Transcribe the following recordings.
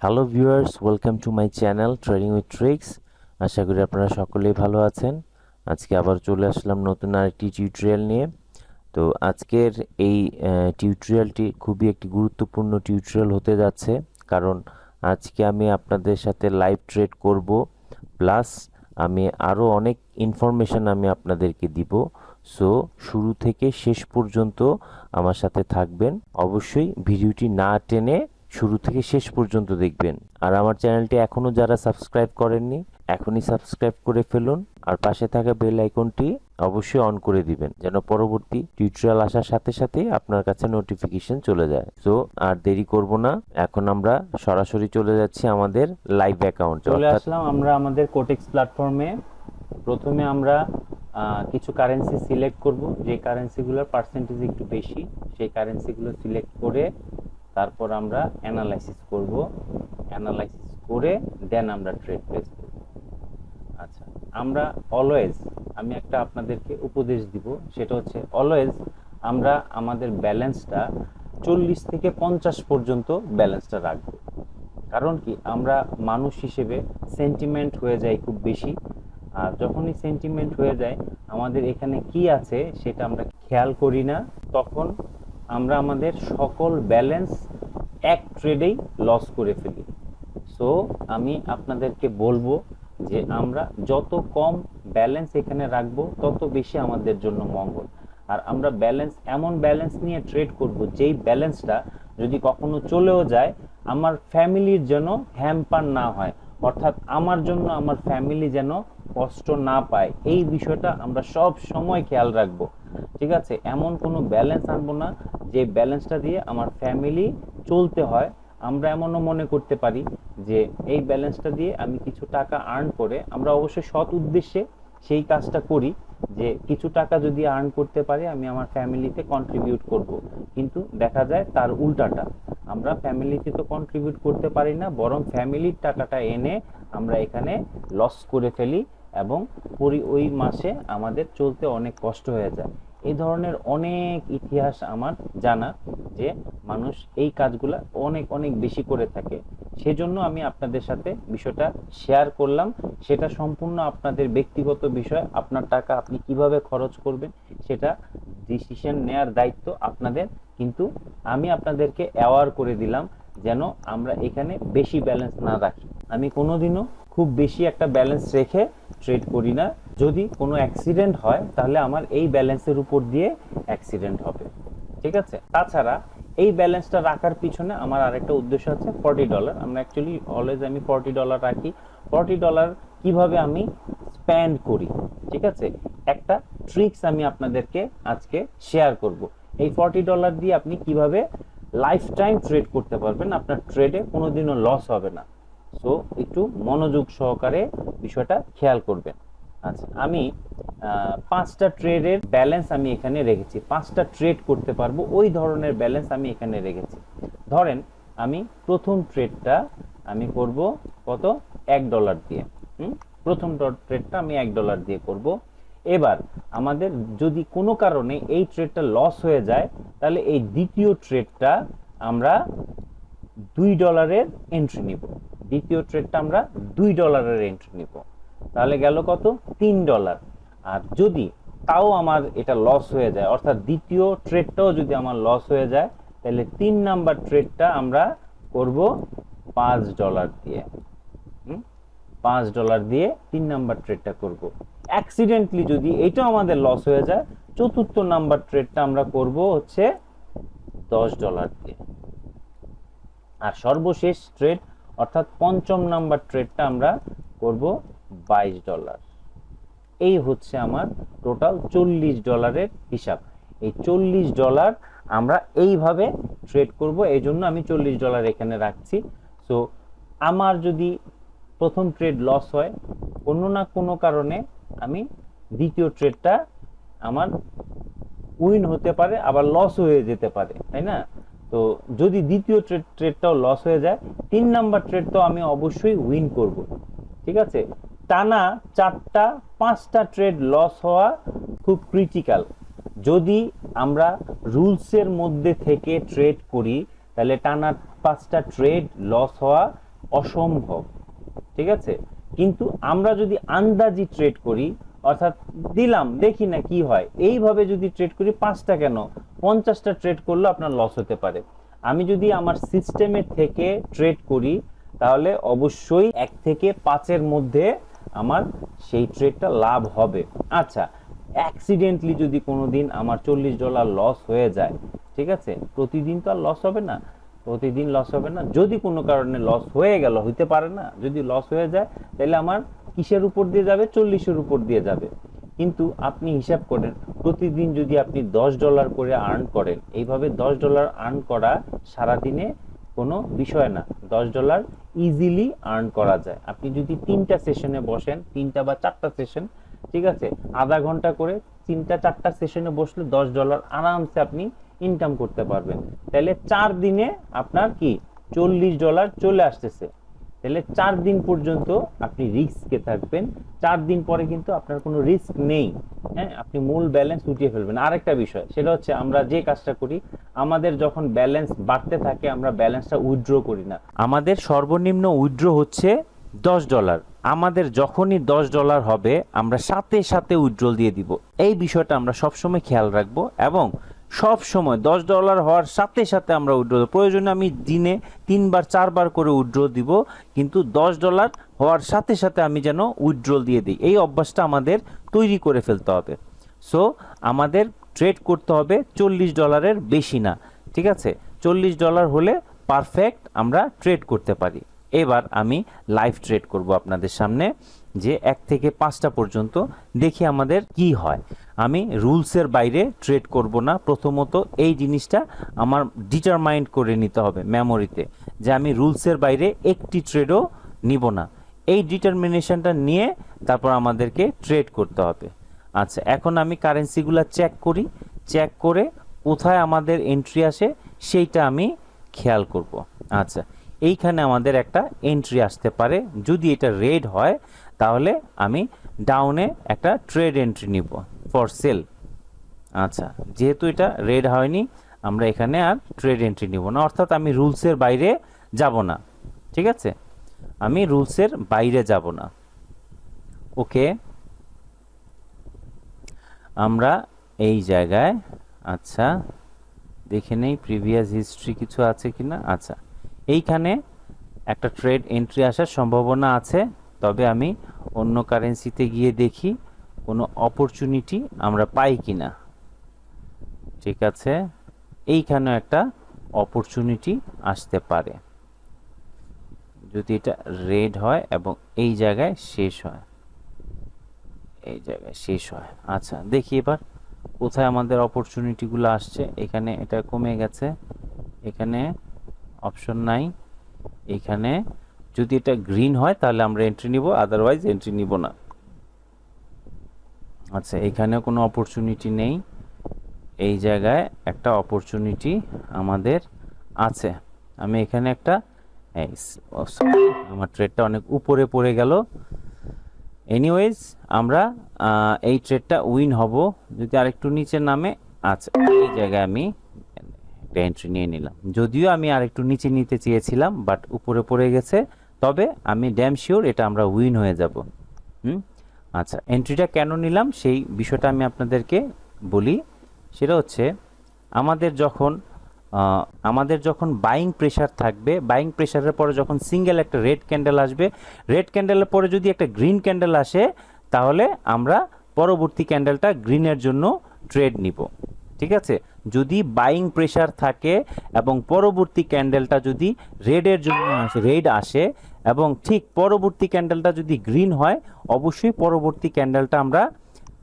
Hello viewers, welcome to my channel trading with tricks. আশা করি আপনারা সকলেই ভালো আছেন। আজকে আবার চলে আসলাম নতুন আরেকটি টিউটোরিয়াল নিয়ে। তো আজকের এই টিউটোরিয়ালটি খুবই একটি গুরুত্বপূর্ণ টিউটোরিয়াল হতে যাচ্ছে, কারণ আজকে আমি আপনাদের সাথে লাইভ ট্রেড করব, প্লাস আমি আরও অনেক ইনফরমেশন আমি আপনাদেরকে দিব। সো শুরু থেকে শেষ পর্যন্ত আমার সাথে থাকবেন। অবশ্যই ভিডিওটি না টেনে শুরু থেকে শেষ পর্যন্ত দেখবেন। আর আমার চ্যানেলটি এখনও যারা সাবস্ক্রাইব করেননি, এখনই সাবস্ক্রাইব করে ফেলুন। আর পাশে থাকা বেল আইকনটি অবশ্যই অন করে দিবেন, যেন পরবর্তী টিউটোরিয়াল আসার সাথে সাথে আপনার কাছে নোটিফিকেশন চলে যায়। সো আর দেরি করব না, এখন আমরা সরাসরি চলে যাচ্ছি আমাদের লাইভ অ্যাকাউন্টে। চলে আসলাম আমরা আমাদের কোটেক্স প্ল্যাটফর্মে। প্রথমে আমরা কিছু কারেন্সি সিলেক্ট করব, যে কারেন্সিগুলোর পার্সেন্টেজ একটু বেশি সেই কারেন্সিগুলো সিলেক্ট করে তারপর আমরা অ্যানালাইসিস করব। অ্যানালাইসিস করে দেন আমরা ট্রেড প্লেস করব। আচ্ছা, আমরা অলওয়েজ, আমি একটা আপনাদেরকে উপদেশ দিব, সেটা হচ্ছে অলওয়েজ আমরা আমাদের ব্যালেন্সটা 40 থেকে 50 পর্যন্ত ব্যালেন্সটা রাখবো। কারণ কি, আমরা মানুষ হিসেবে সেন্টিমেন্ট হয়ে যায় খুব বেশি। আর যখনই সেন্টিমেন্ট হয়ে যায়, আমাদের এখানে কি আছে সেটা আমরা খেয়াল করি না, তখন আমরা আমাদের সকল ব্যালেন্স এক ট্রেডেই লস করে ফেলি। সো আমি আপনাদেরকে বলবো যে আমরা যত কম ব্যালেন্স এখানে রাখবো তত বেশি আমাদের জন্য মঙ্গল। আর আমরা এমন ব্যালেন্স নিয়ে ট্রেড করব যেই ব্যালেন্সটা যদি কখনো চলেও যায়, আমার ফ্যামিলির যেন হ্যাম্পার না হয়, অর্থাৎ আমার জন্য আমার ফ্যামিলি যেন কষ্ট না পায়, এই বিষয়টা আমরা সব সময় খেয়াল রাখবো। ঠিক আছে, এমন কোনো ব্যালেন্স আনবো না যে ব্যালেন্সটা দিয়ে আমার ফ্যামিলি চলতে হয়। আমরা এমনও মনে করতে পারি যে এই ব্যালেন্সটা দিয়ে আমি কিছু টাকা আর্ন করে, আমরা অবশ্যই সৎ উদ্দেশ্যে সেই কাজটা করি যে কিছু টাকা যদি আর্ন করতে পারি আমি আমার ফ্যামিলিতে কন্ট্রিবিউট করব, কিন্তু দেখা যায় তার উল্টাটা, আমরা ফ্যামিলিতে তো কন্ট্রিবিউট করতে পারি না, বরং ফ্যামিলির টাকাটা এনে আমরা এখানে লস করে ফেলি এবং ওই মাসে আমাদের চলতে অনেক কষ্ট হয়ে যায়। এই ধরনের অনেক ইতিহাস আমার জানা যে মানুষ এই কাজগুলা অনেক অনেক বেশি করে থাকে। সেজন্য আমি আপনাদের সাথে বিষয়টা শেয়ার করলাম। সেটা সম্পূর্ণ আপনাদের ব্যক্তিগত বিষয়, আপনার টাকা আপনি কিভাবে খরচ করবেন সেটা ডিসিশন নেয়ার দায়িত্ব আপনাদের, কিন্তু আমি আপনাদেরকে অ্যাওয়ার করে দিলাম যেন আমরা এখানে বেশি ব্যালেন্স না রাখি। আমি কোনোদিনও খুব বেশি একটা ব্যালেন্স রেখে ট্রেড করি না। যদি কোনো অ্যাক্সিডেন্ট হয় তাহলে আমার এই ব্যালেন্সের উপর দিয়ে অ্যাক্সিডেন্ট হবে। ঠিক আছে, তাছাড়া এই ব্যালেন্সটা রাখার পিছনে আমার আরেকটা উদ্দেশ্য আছে, $40। আমরা অ্যাকচুয়ালি অলওয়েজ আমি $40 রাখি। $40 কিভাবে আমি স্পেন্ড করি, ঠিক আছে, একটা ট্রিক্স আমি আপনাদেরকে আজকে শেয়ার করব। এই $40 দিয়ে আপনি কিভাবে লাইফ টাইম ট্রেড করতে পারবেন, আপনার ট্রেডে কোনোদিনও লস হবে না। সো একটু মনোযোগ সহকারে বিষয়টা খেয়াল করবেন। আচ্ছা, আমি 5টা ট্রেডের ব্যালেন্স আমি এখানে রেখেছি, 5টা ট্রেড করতে পারবো ওই ধরনের ব্যালেন্স আমি এখানে রেখেছি। ধরেন আমি প্রথম ট্রেডটা আমি করব কত, $1 দিয়ে। প্রথম ট্রেডটা আমি $1 দিয়ে করব। এবার আমাদের যদি কোনো কারণে এই ট্রেডটা লস হয়ে যায়, তাহলে এই দ্বিতীয় ট্রেডটা আমরা $2 এন্ট্রি নিব। দ্বিতীয় ট্রেডটা আমরা $2 এন্ট্রি নিব, তাহলে গেল কত, $3। আর যদি তাও আমার এটা লস হয়ে যায়, অর্থাৎ দ্বিতীয় ট্রেডটাও যদি আমার লস হয়ে যায়, তাহলে 3 নাম্বার ট্রেডটা আমরা করব $5 দিয়ে। $5 দিয়ে 3 নাম্বার ট্রেডটা করব। অ্যাক্সিডেন্টলি যদি এটাও আমাদের লস হয়ে যায়, চতুর্থ নাম্বার ট্রেডটা আমরা করব হচ্ছে $10 দিয়ে। আর সর্বশেষ ট্রেড অর্থাৎ পঞ্চম নাম্বার ট্রেডটা আমরা করব $22। এই হচ্ছে আমার টোটাল $40 হিসাব। এই $40 আমরা এইভাবে ট্রেড করব, এই জন্য আমি $40 এখানে রাখছি। সো আমার যদি প্রথম ট্রেড লস হয়, কোনো না কোনো কারণে আমি দ্বিতীয় ট্রেডটা আমার উইন হতে পারে, আবার লস হয়ে যেতে পারে, তাই না? তো যদি দ্বিতীয় ট্রেডটাও লস হয়ে যায়, 3 নাম্বার ট্রেডটাও আমি অবশ্যই উইন করব। ঠিক আছে, টানা 4টা 5টা ট্রেড লস হওয়া খুব ক্রিটিক্যাল। যদি আমরা রুলসের মধ্যে থেকে ট্রেড করি, তাহলে টানা 5টা ট্রেড লস হওয়া অসম্ভব, ঠিক আছে। কিন্তু আমরা যদি আন্দাজি ট্রেড করি, অর্থাৎ দিলাম দেখি না কি হয়, এইভাবে যদি ট্রেড করি 5টা কেন 50টা ট্রেড করলে আপনার লস হতে পারে। আমি যদি আমার সিস্টেমের থেকে ট্রেড করি তাহলে অবশ্যই 1 থেকে 5-এর মধ্যে আমার সেই ট্রেডটা লাভ হবে। আচ্ছা, অ্যাক্সিডেন্টলি যদি কোনোদিন আমার $40 লস হয়ে যায়, ঠিক আছে, প্রতিদিন তো আর লস হবে না, প্রতিদিন লস হবে না। যদি কোনো কারণে লস হয়ে গেল, হইতে পারে না, যদি লস হয়ে যায় তাহলে আমার কিসের উপর দিয়ে যাবে? 40-এর উপর দিয়ে যাবে। কিন্তু আপনি হিসাব করেন, প্রতিদিন যদি আপনি $10 করে আর্ন করেন, এইভাবে $10 আর্ন করা সারাদিনে কোনো বিষয় না। $10 ইজিলি আর্ন করা যায়। আপনি যদি 3টা সেশনে বসেন, 3টা বা 4টা সেশন, ঠিক আছে, আধা ঘন্টা করে 3টা 4টা সেশনে বসলে $10 আরামসে আপনি ইনকাম করতে পারবেন। তাহলে 4 দিনে আপনার কি $40 চলে আসতেছে। তাহলে 4 দিন পর্যন্ত আপনি রিস্কে থাকবেন, 4 দিন পরে কিন্তু আপনার কোনো রিস্ক নেই। হ্যাঁ, আপনি মূল ব্যালেন্স উঠিয়ে ফেলবেন। আরেকটা বিষয়, সেটা হচ্ছে আমরা যে কাজটা করি, আমাদের যখন ব্যালেন্স বাড়তে থাকে আমরা ব্যালেন্সটা উইথড্র করি না। আমাদের সর্বনিম্ন উইথড্র হচ্ছে $10। আমাদের যখনই $10 হবে আমরা সাথে সাথে উইথড্রল দিয়ে দিব। এই বিষয়টা আমরা সবসময় খেয়াল রাখবো এবং সব সময় $10 হওয়ার সাথে সাথে আমরা উইথড্র, প্রয়োজনে আমি দিনে 3বার 4বার করে উইথড্র দিব, কিন্তু $10 হওয়ার সাথে সাথে আমি যেন উইথড্রল দিয়ে দিই। এই অভ্যাসটা আমাদের তৈরি করে ফেলতে হবে। সো আমাদের ট্রেড করতে হবে $40-এর বেশি না, ঠিক আছে। $40 হলে পারফেক্ট আমরা ট্রেড করতে পারি। এবার আমি লাইভ ট্রেড করব আপনাদের সামনে, যে 1 থেকে 5টা পর্যন্ত দেখি আমাদের কি হয়। আমি রুলসের বাইরে ট্রেড করব না। প্রথমত এই জিনিসটা আমার ডিটারমাইন্ড করে নিতে হবে মেমোরিতে, যে আমি রুলসের বাইরে একটি ট্রেডও নিব না। এই ডিটারমিনেশনটা নিয়ে তারপর আমাদেরকে ট্রেড করতে হবে। আচ্ছা, এখন আমি কারেন্সিগুলো চেক করি, চেক করে কোথায় আমাদের এন্ট্রি আসে সেইটা আমি খেয়াল করব। আচ্ছা, এইখানে আমাদের একটা এন্ট্রি আসতে পারে। যদি এটা রেড হয় তাহলে আমি ডাউনে একটা ট্রেড এন্ট্রি নিব ফর সেল। আচ্ছা, যেহেতু এটা রেড হয়নি আমরা এখানে আর ট্রেড এন্ট্রি নিব না, অর্থাৎ আমি রুলসের বাইরে যাব না, ঠিক আছে, আমি রুলসের বাইরে যাব না। ওকে, আমরা এই জায়গায় আচ্ছা দেখে নেই প্রিভিয়াস হিস্ট্রি কিছু আছে কিনা। আচ্ছা, এইখানে একটা ট্রেড এন্ট্রি আসার সম্ভাবনা আছে, তবে আমি অন্য কারেন্সিতে গিয়ে দেখি কোনো অপরচুনিটি আমরা পাই কিনা। ঠিক আছে, এইখানেও একটা অপরচুনিটি আসতে পারে যদি এটা রেড হয় এবং এই জায়গায় শেষ হয়, এই জায়গায় শেষ হয়। আচ্ছা, দেখি এবার কোথায় আমাদের অপরচুনিটিগুলো আসছে। এখানে এটা কমে গেছে, এখানে অপশন নাই। এখানে যদি এটা গ্রিন হয় তাহলে আমরা এন্ট্রি নিব, আদারওয়াইজ এন্ট্রি নিব না। আচ্ছা, এখানেও কোনো অপরচুনিটি নেই, এই জায়গায় একটা অপরচুনিটি আমাদের আছে। আমি এখানে একটা আমার ট্রেডটা অনেক উপরে পড়ে গেল। এনিওয়েজ আমরা এই ট্রেডটা উইন হব যদি আরেকটু নিচে নামে। আচ্ছা, এই জায়গায় আমি একটা এন্ট্রি নিয়ে নিলাম, যদিও আমি আরেকটু নিচে নিতে চেয়েছিলাম বাট উপরে পড়ে গেছে, তবে আমি ড্যাম শিওর এটা আমরা উইন হয়ে যাব। আচ্ছা, এন্ট্রিটা কেন নিলাম সেই বিষয়টা আমি আপনাদেরকে বলি। সেটা হচ্ছে আমাদের যখন বাইং প্রেশার থাকবে, বাইং প্রেশারের পরে যখন সিঙ্গেল একটা রেড ক্যান্ডেল আসবে, রেড ক্যান্ডেলের পরে যদি একটা গ্রিন ক্যান্ডেল আসে তাহলে আমরা পরবর্তী ক্যান্ডেলটা গ্রিনের জন্য ট্রেড নিব। ঠিক আছে, যদি বাইং প্রেশার থাকে এবং পরবর্তী ক্যান্ডেলটা যদি রেডের জন্য রেড আসে এবং ঠিক পরবর্তী ক্যান্ডেলটা যদি গ্রিন হয়, অবশ্যই পরবর্তী ক্যান্ডেলটা আমরা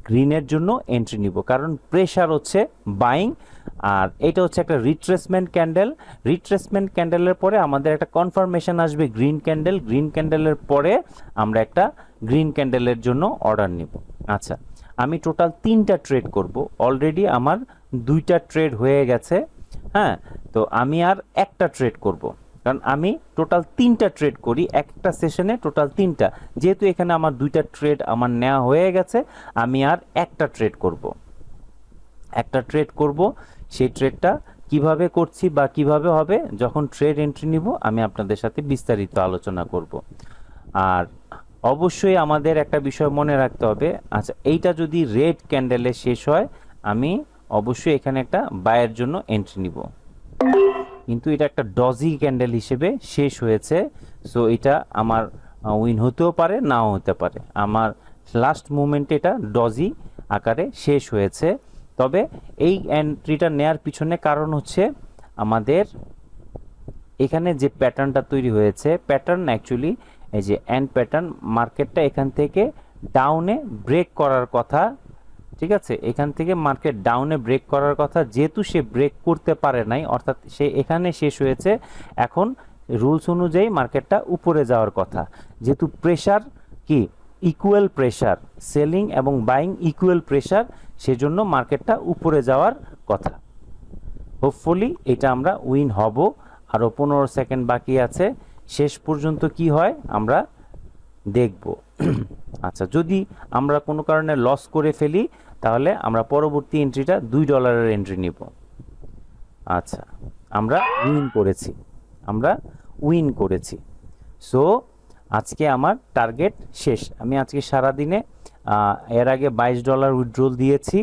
গ্রিনের জন্য এন্ট্রি নিব, কারণ প্রেশার হচ্ছে বাইং আর এটা হচ্ছে একটা রিট্রেসমেন্ট ক্যান্ডেল। রিট্রেসমেন্ট ক্যান্ডেলের পরে আমাদের একটা কনফার্মেশন আসবে গ্রিন ক্যান্ডেল, গ্রিন ক্যান্ডেলের পরে আমরা একটা গ্রিন ক্যান্ডেলের জন্য অর্ডার নিব। আচ্ছা, আমি টোটাল 3টা ট্রেড করব, অলরেডি আমার 2টা ট্রেড হয়ে গেছে। হ্যাঁ, তো আমি আর একটা ট্রেড করব, কারণ আমি টোটাল 3টা ট্রেড করি একটা সেশনে, টোটাল 3টা। যেহেতু এখানে আমার 2টা ট্রেড আমার নেওয়া হয়ে গেছে, আমি আর একটা ট্রেড করব, একটা ট্রেড করব। সেই ট্রেডটা কিভাবে করছি বা কিভাবে হবে যখন ট্রেড এন্ট্রি নিব আমি আপনাদের সাথে বিস্তারিত আলোচনা করব। আর অবশ্যই আমাদের একটা বিষয় মনে রাখতে হবে, আচ্ছা এইটা যদি রেড ক্যান্ডেলে শেষ হয় আমি অবশ্যই এখানে একটা বায়ের জন্য এন্ট্রি নিব, কিন্তু এটা একটা ডজি ক্যান্ডেল হিসেবে শেষ হয়েছে। সো এটা আমার উইন হতেও পারে নাও হতে পারে, আমার লাস্ট মুভমেন্টে এটা ডজি আকারে শেষ হয়েছে। তবে এই এন্ট্রিটা নেয়ার পিছনে কারণ হচ্ছে আমাদের এখানে যে প্যাটার্নটা তৈরি হয়েছে, প্যাটার্ন অ্যাকচুয়ালি এই যে এন্ড প্যাটার্ন, মার্কেটটা এখান থেকে ডাউনে ব্রেক করার কথা, ঠিক আছে, এখান থেকে মার্কেট ডাউনে ব্রেক করার কথা, যেহেতু সে ব্রেক করতে পারে নাই অর্থাৎ সে এখানে শেষ হয়েছে, এখন রুলস অনুযায়ী মার্কেটটা উপরে যাওয়ার কথা, যেহেতু প্রেসার কি ইকুয়াল প্রেসার, সেলিং এবং বাইং ইকুয়াল প্রেসার, সেজন্য মার্কেটটা উপরে যাওয়ার কথা। হোপফুলি এটা আমরা উইন হব। আরও 15 সেকেন্ড বাকি আছে, শেষ পর্যন্ত কি হয় আমরা দেখব। আচ্ছা, যদি আমরা কোনো কারণে লস করে ফেলি তাহলে আমরা পরবর্তী এন্ট্রিটা $2 এন্ট্রি নিব। আচ্ছা, আমরা উইন করেছি। সো আজকে আমার টার্গেট শেষ। আমি আজকে সারাদিনে এর আগে $22 উইথড্রল দিয়েছি,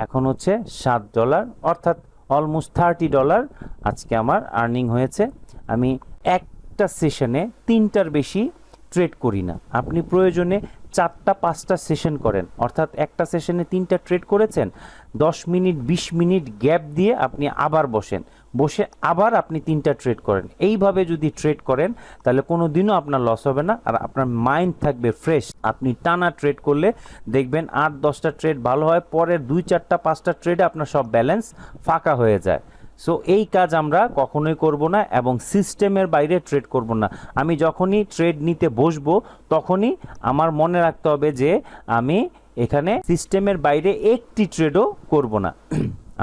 এখন হচ্ছে $7, অর্থাৎ অলমোস্ট $30 আজকে আমার আর্নিং হয়েছে। আমি একটা সেশনে 3টার বেশি ট্রেড করি না, আপনি প্রয়োজনে 4টা-5টা সেশন করেন, অর্থাৎ একটা সেশনে 3টা ট্রেড করেছেন, 10 মিনিট 20 মিনিট গ্যাপ দিয়ে আপনি আবার বসে আবার আপনি 3টা ট্রেড করেন। এইভাবে যদি ট্রেড করেন তাহলে কোনো দিনও আপনার লস হবে না, আর আপনার মাইন্ড থাকবে ফ্রেশ। আপনি টানা ট্রেড করলে দেখবেন 8-10টা ট্রেড ভালো হয়, পরের 2-4-5টা ট্রেডে আপনার সব ব্যালেন্স ফাঁকা হয়ে যায়। সো এই কাজ আমরা কখনোই করব না এবং সিস্টেমের বাইরে ট্রেড করব না। আমি যখনই ট্রেড নিতে বসবো তখনই আমার মনে রাখতে হবে যে আমি এখানে সিস্টেমের বাইরে একটি ট্রেডও করব না।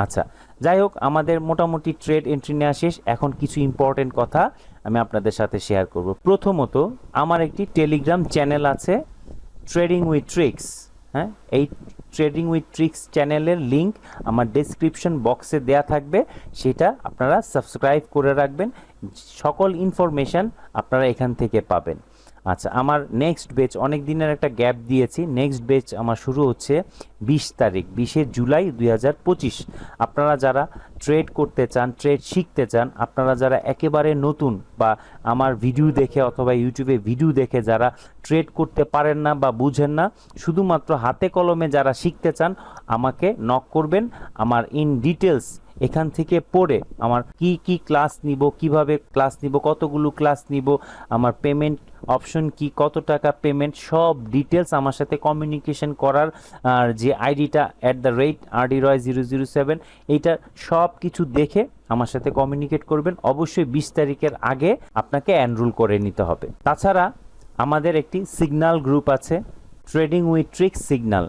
আচ্ছা, যাই হোক, আমাদের মোটামুটি ট্রেড এন্ট্রি নেওয়া শেষ। এখন কিছু ইম্পর্টেন্ট কথা আমি আপনাদের সাথে শেয়ার করব। প্রথমত, আমার একটি টেলিগ্রাম চ্যানেল আছে, ট্রেডিং উইথ ট্রিক্স। হ্যাঁ, এই ট্রেডিং উইথ ট্রিক্স চ্যানেলের লিঙ্ক আমার ডেসক্রিপশন বক্সে দেয়া থাকবে, সেটা আপনারা সাবস্ক্রাইব করে রাখবেন, সকল ইনফরমেশান আপনারা এখান থেকে পাবেন। আচ্ছা, আমার নেক্সট ব্যাচ, অনেক দিনের একটা গ্যাপ দিয়েছি, নেক্সট ব্যাচ আমার শুরু হচ্ছে 20 তারিখ, 20শে জুলাই 2025। আপনারা যারা ট্রেড করতে চান, ট্রেড শিখতে চান, আপনারা যারা একেবারে নতুন বা আমার ভিডিও দেখে অথবা ইউটিউবে ভিডিও দেখে যারা ট্রেড করতে পারেন না বা বুঝেন না, শুধুমাত্র হাতে কলমে যারা শিখতে চান আমাকে নক করবেন। আমার ইন ডিটেলস এখান থেকে পড়ে আমার কি ক্লাস নিব, কিভাবে ক্লাস নিব, কতগুলো ক্লাস নিব, আমার পেমেন্ট অপশন কি, কত টাকা পেমেন্ট, সব ডিটেলস আমার সাথে কমিউনিকেশন করার আর যে আইডিটা @RDRoy007, এইটা সব কিছু দেখে আমার সাথে কমিউনিকেট করবেন। অবশ্যই 20 তারিখের আগে আপনাকে এনরোল করে নিতে হবে। তাছাড়া আমাদের একটি সিগন্যাল গ্রুপ আছে, ট্রেডিং উইথ ট্রিক্স সিগন্যাল,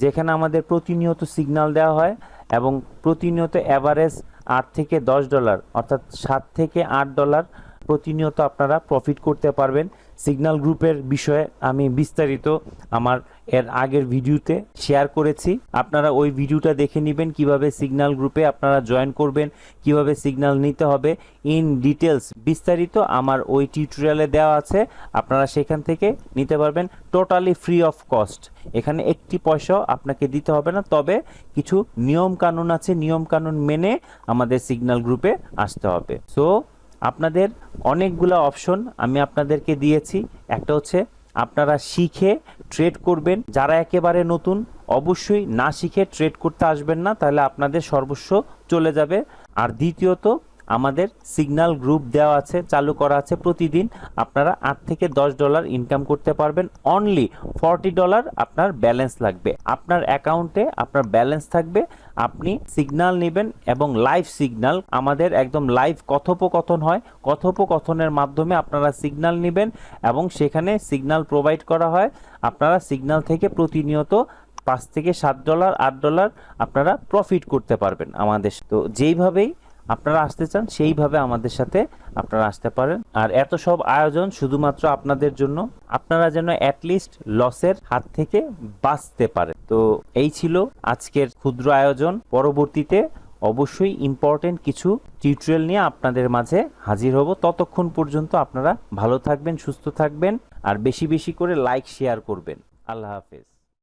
যেখানে আমাদের প্রতিনিয়ত সিগন্যাল দেওয়া হয় এবং প্রতিনিয়ত অ্যাভারেজ $8 থেকে $10 অর্থাৎ $7 থেকে $8 প্রতিনিয়ত আপনারা প্রফিট করতে পারবেন। সিগন্যাল গ্রুপের বিষয়ে আমি বিস্তারিত আমার এর আগের ভিডিওতে শেয়ার করেছি, আপনারা ওই ভিডিওটা দেখে নেবেন কিভাবে সিগন্যাল গ্রুপে আপনারা জয়েন করবেন, কিভাবে সিগন্যাল নিতে হবে, ইন ডিটেলস বিস্তারিত আমার ওই টিউটোরিয়ালে দেওয়া আছে, আপনারা সেখান থেকে নিতে পারবেন টোটালি ফ্রি অফ কস্ট। এখানে একটি পয়সাও আপনাকে দিতে হবে না, তবে কিছু নিয়ম কানুন আছে, নিয়ম কানুন মেনে আমাদের সিগন্যাল গ্রুপে আসতে হবে। সো আপনাদের অনেকগুলো অপশন আমি আপনাদেরকে দিয়েছি, একটা হচ্ছে আপনারা শিখে ট্রেড করবেন, যারা একেবারে নতুন অবশ্যই না শিখে ট্রেড করতে আসবেন না, তাহলে আপনাদের সর্বস্ব চলে যাবে। আর দ্বিতীয়ত, আমাদের সিগন্যাল গ্রুপ দেওয়া আছে, চালু করা আছে, প্রতিদিন আপনারা $8 থেকে $10 ইনকাম করতে পারবেন। অনলি $40 আপনার ব্যালেন্স লাগবে, আপনার অ্যাকাউন্টে আপনার ব্যালেন্স থাকবে, আপনি সিগন্যাল নেবেন এবং লাইভ সিগন্যাল, আমাদের একদম লাইভ কথোপকথন হয়, কথোপকথনের মাধ্যমে আপনারা সিগন্যাল নেবেন এবং সেখানে সিগন্যাল প্রোভাইড করা হয়। আপনারা সিগন্যাল থেকে প্রতিনিয়ত $5 থেকে $7, $8 আপনারা প্রফিট করতে পারবেন আমাদের। তো যেইভাবেই আপনারা আসতে চান সেইভাবে আমাদের সাথে আপনারা আসতে পারেন। আর এত সব আয়োজন শুধুমাত্র আপনাদের জন্য, আপনারা যেন অ্যাটলিস্ট লসের হাত থেকে বাঁচতে পারেন। তো এই ছিল আজকের ক্ষুদ্র আয়োজন, পরবর্তীতে অবশ্যই ইম্পর্টেন্ট কিছু টিউটোরিয়াল নিয়ে আপনাদের মাঝে হাজির হব। ততক্ষণ পর্যন্ত আপনারা ভালো থাকবেন, সুস্থ থাকবেন, আর বেশি বেশি করে লাইক শেয়ার করবেন। আল্লাহ হাফেজ।